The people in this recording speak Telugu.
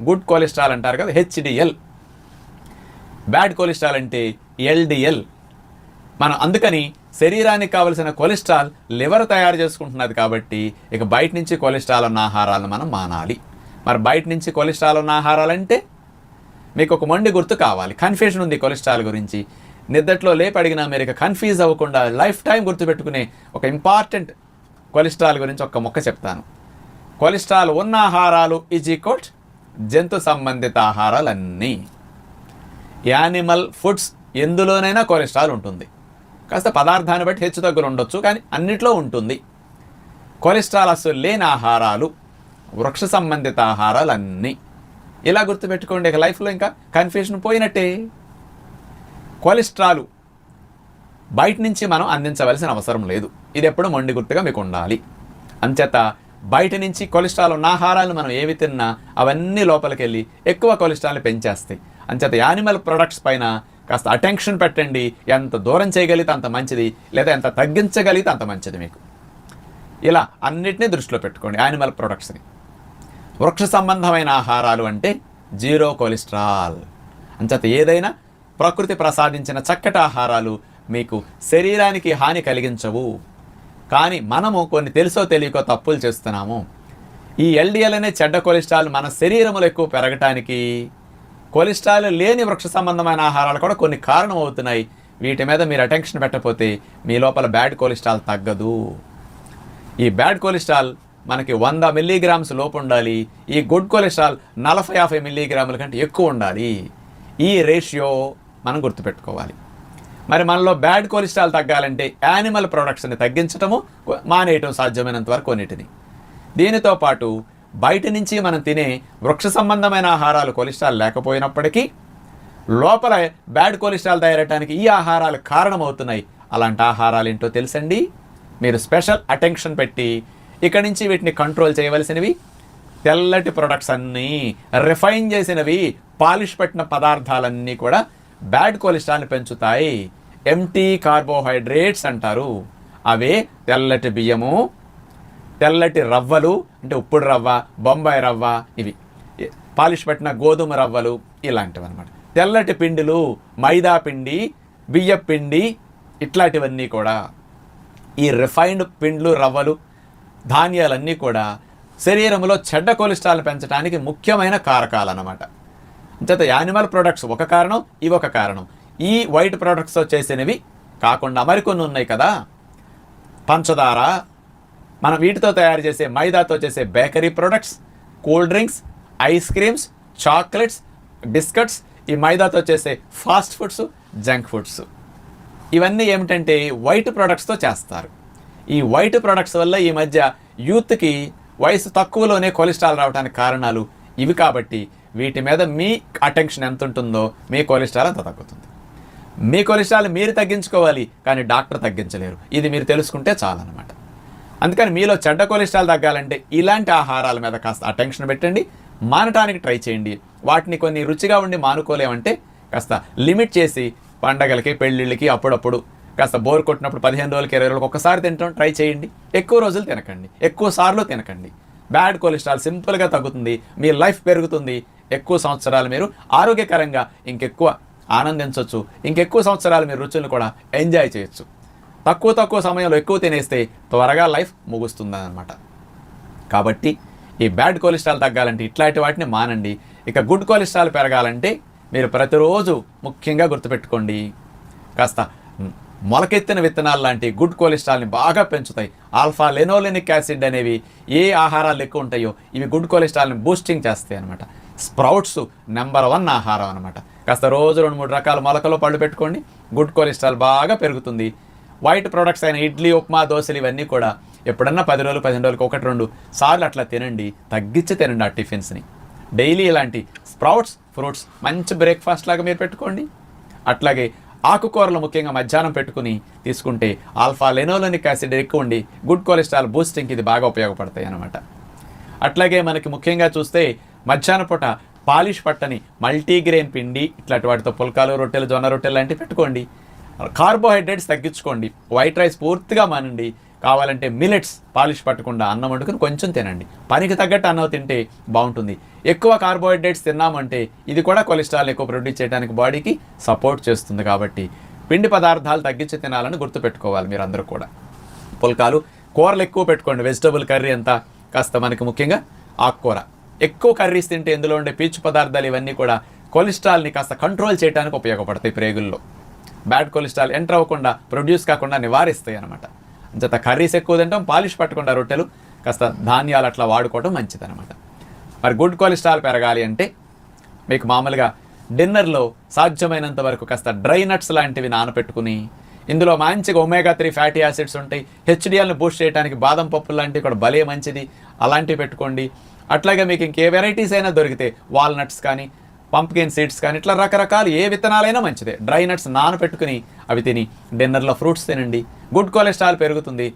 గుడ్ కొలెస్ట్రాల్ అంటారు కదా, హెచ్డిఎల్. బ్యాడ్ కొలెస్ట్రాల్ అంటే ఎల్డిఎల్. మనం అందుకని శరీరానికి కావలసిన కొలెస్ట్రాల్ లివర్ తయారు చేసుకుంటున్నది కాబట్టి ఇక బయట నుంచి కొలెస్ట్రాల్ ఉన్న ఆహారాలను మనం మానాలి. మరి బయట నుంచి కొలెస్ట్రాల్ ఉన్న ఆహారాలంటే మీకు ఒక మొండి గుర్తు కావాలి. కన్ఫ్యూజన్ ఉంది కొలెస్ట్రాల్ గురించి, నిద్దట్లో లేపి అడిగినా మీరు ఇక కన్ఫ్యూజ్ అవ్వకుండా లైఫ్ టైం గుర్తుపెట్టుకునే ఒక ఇంపార్టెంట్ కొలెస్ట్రాల్ గురించి ఒక మొక్క చెప్తాను. కొలెస్ట్రాల్ ఉన్న ఆహారాలు ఈక్వల్ జంతు సంబంధిత ఆహారాలన్నీ. యానిమల్ ఫుడ్స్ ఎందులోనైనా కొలెస్ట్రాల్ ఉంటుంది. కాస్త పదార్థాన్ని బట్టి హెచ్చు తగ్గులు ఉండొచ్చు, కానీ అన్నిట్లో ఉంటుంది. కొలెస్ట్రాల్ అసలు లేని ఆహారాలు వృక్ష సంబంధిత ఆహారాలన్నీ. ఇలా గుర్తుపెట్టుకోండి, ఇక లైఫ్లో ఇంకా కన్ఫ్యూజన్ పోయినట్టే. కొలెస్ట్రాల్ బయట నుంచి మనం అందించవలసిన అవసరం లేదు. ఇది ఎప్పుడు మొండి గుర్తుగా మీకు ఉండాలి. అంచేత బయట నుంచి కొలెస్ట్రాల్ ఉన్న ఆహారాలను మనం ఏవి తిన్నా అవన్నీ లోపలికి వెళ్ళి ఎక్కువ కొలెస్ట్రాల్ని పెంచేస్తాయి. అంచేత యానిమల్ ప్రొడక్ట్స్ పైన కాస్త అటెన్షన్ పెట్టండి. ఎంత దూరం చేయగలిగితే అంత మంచిది, లేదా ఎంత తగ్గించగలిగితే అంత మంచిది మీకు. ఇలా అన్నిటినీ దృష్టిలో పెట్టుకోండి యానిమల్ ప్రొడక్ట్స్ని. వృక్ష సంబంధమైన ఆహారాలు అంటే జీరో కొలెస్ట్రాల్. అంచేత ఏదైనా ప్రకృతి ప్రసాదించిన చక్కటి ఆహారాలు మీకు శరీరానికి హాని కలిగించవు. కానీ మనము కొన్ని తెలుసో తెలియకో తప్పులు చేస్తున్నాము. ఈ ఎల్డిఎల్ అనే చెడ్డ కొలెస్ట్రాల్ మన శరీరంలో ఎక్కువ పెరగటానికి కొలెస్ట్రాల్ లేని వృక్ష సంబంధమైన ఆహారాలు కూడా కొన్ని కారణం అవుతున్నాయి. వీటి మీద మీరు అటెన్షన్ పెట్టకపోతే మీ లోపల బ్యాడ్ కొలెస్ట్రాల్ తగ్గదు. ఈ బ్యాడ్ కొలెస్ట్రాల్ మనకి 100 మిల్లీగ్రామ్స్ లోపు ఉండాలి. ఈ గుడ్ కొలెస్ట్రాల్ 40-50 మిల్లీగ్రాముల కంటే ఎక్కువ ఉండాలి. ఈ రేషియో మనం గుర్తుపెట్టుకోవాలి. మరి మనలో బ్యాడ్ కొలెస్ట్రాల్ తగ్గాలంటే యానిమల్ ప్రొడక్ట్స్ని తగ్గించటము, మానేయటం సాధ్యమైనంత వరకు కొన్నిటిని. దీనితో పాటు బయట నుంచి మనం తినే వృక్ష సంబంధమైన ఆహారాలు కొలెస్ట్రాల్ లేకపోయినప్పటికీ లోపల బ్యాడ్ కొలెస్ట్రాల్ తయారవడానికి ఈ ఆహారాలు కారణమవుతున్నాయి. అలాంటి ఆహారాలు ఏంటో తెలుసండి. మీరు స్పెషల్ అటెన్షన్ పెట్టి ఇక్కడి నుంచి వీటిని కంట్రోల్ చేయవలసినవి తెల్లటి ప్రొడక్ట్స్ అన్నీ, రిఫైన్ చేసినవి, పాలిష్ పెట్టిన పదార్థాలన్నీ కూడా బ్యాడ్ కొలెస్ట్రాల్ని పెంచుతాయి. ఎంటీ కార్బోహైడ్రేట్స్ అంటారు. అవే తెల్లటి బియ్యము, తెల్లటి రవ్వలు అంటే ఉప్పుడు రవ్వ, బొంబాయి రవ్వ, ఇవి పాలిష్ పెట్టిన గోధుమ రవ్వలు ఇలాంటివి అనమాట. తెల్లటి పిండిలు మైదా పిండి, బియ్య పిండి ఇట్లాంటివన్నీ కూడా, ఈ రిఫైన్డ్ పిండ్లు, రవ్వలు, ధాన్యాలన్నీ కూడా శరీరంలో చెడ్డ కొలెస్ట్రాల్ పెంచడానికి ముఖ్యమైన కారకాలు అన్నమాట. అంచేత యానిమల్ ప్రొడక్ట్స్ ఒక కారణం, ఇవి ఒక కారణం. ఈ వైట్ ప్రొడక్ట్స్తో చేసినవి కాకుండా మరికొన్ని ఉన్నాయి కదా, పంచదార, మనం వీటితో తయారు చేసే మైదాతో చేసే bakery products, cool drinks, ice creams, chocolates, biscuits, ఈ మైదాతో చేసే ఫాస్ట్ ఫుడ్స్, జంక్ ఫుడ్స్, ఇవన్నీ ఏమిటంటే వైట్ ప్రొడక్ట్స్తో చేస్తారు. ఈ వైట్ ప్రొడక్ట్స్ వల్ల ఈ మధ్య యూత్కి వయసు తక్కువలోనే కొలెస్ట్రాల్ రావడానికి కారణాలు ఇవి. కాబట్టి వీటి మీద మీ అటెన్షన్ ఎంత ఉంటుందో మీ కొలెస్ట్రాల్ అంత తగ్గుతుంది. మీ కొలెస్ట్రాల్ మీరు తగ్గించుకోవాలి, కానీ డాక్టర్ తగ్గించలేరు. ఇది మీరు తెలుసుకుంటే చాలన్నమాట. అందుకని మీలో చెడ్డ కొలెస్ట్రాల్ తగ్గాలంటే ఇలాంటి ఆహారాల మీద కాస్త అటెన్షన్ పెట్టండి, మానటానికి ట్రై చేయండి. వాటిని కొన్ని రుచిగా ఉండి మానుకోలేమంటే కాస్త లిమిట్ చేసి పండగలకి, పెళ్ళిళ్ళకి, అప్పుడప్పుడు కాస్త బోర్ కొట్టినప్పుడు 15 రోజులకి, 20 రోజులకి ఒకసారి తినటం ట్రై చేయండి. ఎక్కువ రోజులు తినకండి, ఎక్కువ సార్లు తినకండి. బ్యాడ్ కొలెస్ట్రాల్ సింపుల్గా తగ్గుతుంది, మీ లైఫ్ పెరుగుతుంది. ఎక్కువ సంవత్సరాలు మీరు ఆరోగ్యకరంగా ఇంకెక్కువ ఆనందించవచ్చు, ఇంకెక్కువ సంవత్సరాలు మీరు రుచులను కూడా ఎంజాయ్ చేయొచ్చు. తక్కువ సమయంలో ఎక్కువ తినేస్తే త్వరగా లైఫ్ ముగుస్తుందన్నమాట. కాబట్టి ఈ బ్యాడ్ కొలెస్ట్రాల్ తగ్గాలంటే ఇట్లాంటి వాటిని మానండి. ఇక గుడ్ కొలెస్ట్రాల్ పెరగాలంటే మీరు ప్రతిరోజు ముఖ్యంగా గుర్తుపెట్టుకోండి, కాస్త మొలకెత్తిన విత్తనాలు లాంటి గుడ్ కొలెస్ట్రాల్ని బాగా పెంచుతాయి. ఆల్ఫా లెనోలెనిక్ యాసిడ్ అనేవి ఏ ఆహారాలు ఎక్కువ ఉంటాయో ఇవి గుడ్ కొలెస్ట్రాల్ని బూస్టింగ్ చేస్తాయి అనమాట. స్ప్రౌట్స్ నెంబర్ 1 ఆహారం అనమాట. కాస్త రోజు 2-3 రకాల మొలకలు పళ్ళు పెట్టుకోండి, గుడ్ కొలెస్ట్రాల్ బాగా పెరుగుతుంది. వైట్ ప్రొడక్ట్స్ అయిన ఇడ్లీ, ఉప్మా, దోశలు ఇవన్నీ కూడా ఎప్పుడన్నా 10 రోజులు 15 రోజులకు 1-2 సార్లు అట్లా తినండి, తగ్గించి తినండి ఆ టిఫిన్స్ని. డైలీ ఇలాంటి స్ప్రౌట్స్, ఫ్రూట్స్ మంచి బ్రేక్ఫాస్ట్ లాగా మీరు పెట్టుకోండి. అట్లాగే ఆకుకూరలు ముఖ్యంగా మధ్యాహ్నం పెట్టుకుని తీసుకుంటే ఆల్ఫా లెనోలెనిక్ యాసిడ్ ఎక్కువ ఉండి గుడ్ కొలెస్ట్రాల్ బూస్టింగ్కి ఇది బాగా ఉపయోగపడతాయి అన్నమాట. అట్లాగే మనకి ముఖ్యంగా చూస్తే మధ్యాహ్నం పూట పాలిష్ పట్టని మల్టీగ్రెయిన్ పిండి ఇట్లాంటి వాటితో పుల్కాలు, రొట్టెలు, జొన్న రొట్టెలు లాంటివి పెట్టుకోండి. కార్బోహైడ్రేట్స్ తగ్గించుకోండి, వైట్ రైస్ పూర్తిగా మానండి. కావాలంటే మిలెట్స్ పాలిష్ పట్టకుండా అన్నం వండుకుని కొంచెం తినండి. పనికి తగ్గట్టు అన్నం తింటే బాగుంటుంది. ఎక్కువ కార్బోహైడ్రేట్స్ తిన్నామంటే ఇది కూడా కొలెస్ట్రాల్ ఎక్కువ ప్రొడ్యూస్ చేయడానికి బాడీకి సపోర్ట్ చేస్తుంది. కాబట్టి పిండి పదార్థాలు తగ్గించి తినాలని గుర్తుపెట్టుకోవాలి మీరందరూ కూడా. పుల్కాలు, కూరలు ఎక్కువ పెట్టుకోండి. వెజిటబుల్ కర్రీ అంతా కాస్త మనకి ముఖ్యంగా ఆకుకూర ఎక్కువ కర్రీస్ తింటే ఇందులో ఉండే పీచు పదార్థాలు ఇవన్నీ కూడా కొలెస్ట్రాల్ని కాస్త కంట్రోల్ చేయడానికి ఉపయోగపడతాయి. ప్రేగుల్లో బ్యాడ్ కొలెస్ట్రాల్ ఎంటర్ అవ్వకుండా, ప్రొడ్యూస్ కాకుండా నివారిస్తాయి అనమాట. అంచేత కర్రీస్ ఎక్కువ తింటాం, పాలిష్ పట్టకుండా రొట్టెలు, కాస్త ధాన్యాలు అట్లా వాడుకోవడం మంచిదనమాట. మరి గుడ్ కొలెస్ట్రాల్ పెరగాలి అంటే మీకు మామూలుగా డిన్నర్లో సాధ్యమైనంత వరకు కాస్త డ్రై నట్స్ లాంటివి నానపెట్టుకుని, ఇందులో మంచిగా ఒమేగా 3 ఫ్యాటీ యాసిడ్స్ ఉంటాయి. హెచ్డిఎల్ని బూస్ట్ చేయడానికి బాదం పప్పులు లాంటివి కూడా భలే మంచిది, అలాంటివి పెట్టుకోండి. అట్లాగే మీకు ఇంకే వెరైటీస్ అయినా దొరికితే వాల్నట్స్ కానీ, పంప్కిన్ సీడ్స్ కానీ, ఇట్లా రకరకాలు ఏ విత్తనాలైనా మంచిదే. డ్రై నట్స్ నానపెట్టుకుని అవి తిని డిన్నర్లో ఫ్రూట్స్ తినండి. గుడ్ కొలెస్ట్రాల్ పెరుగుతుంది.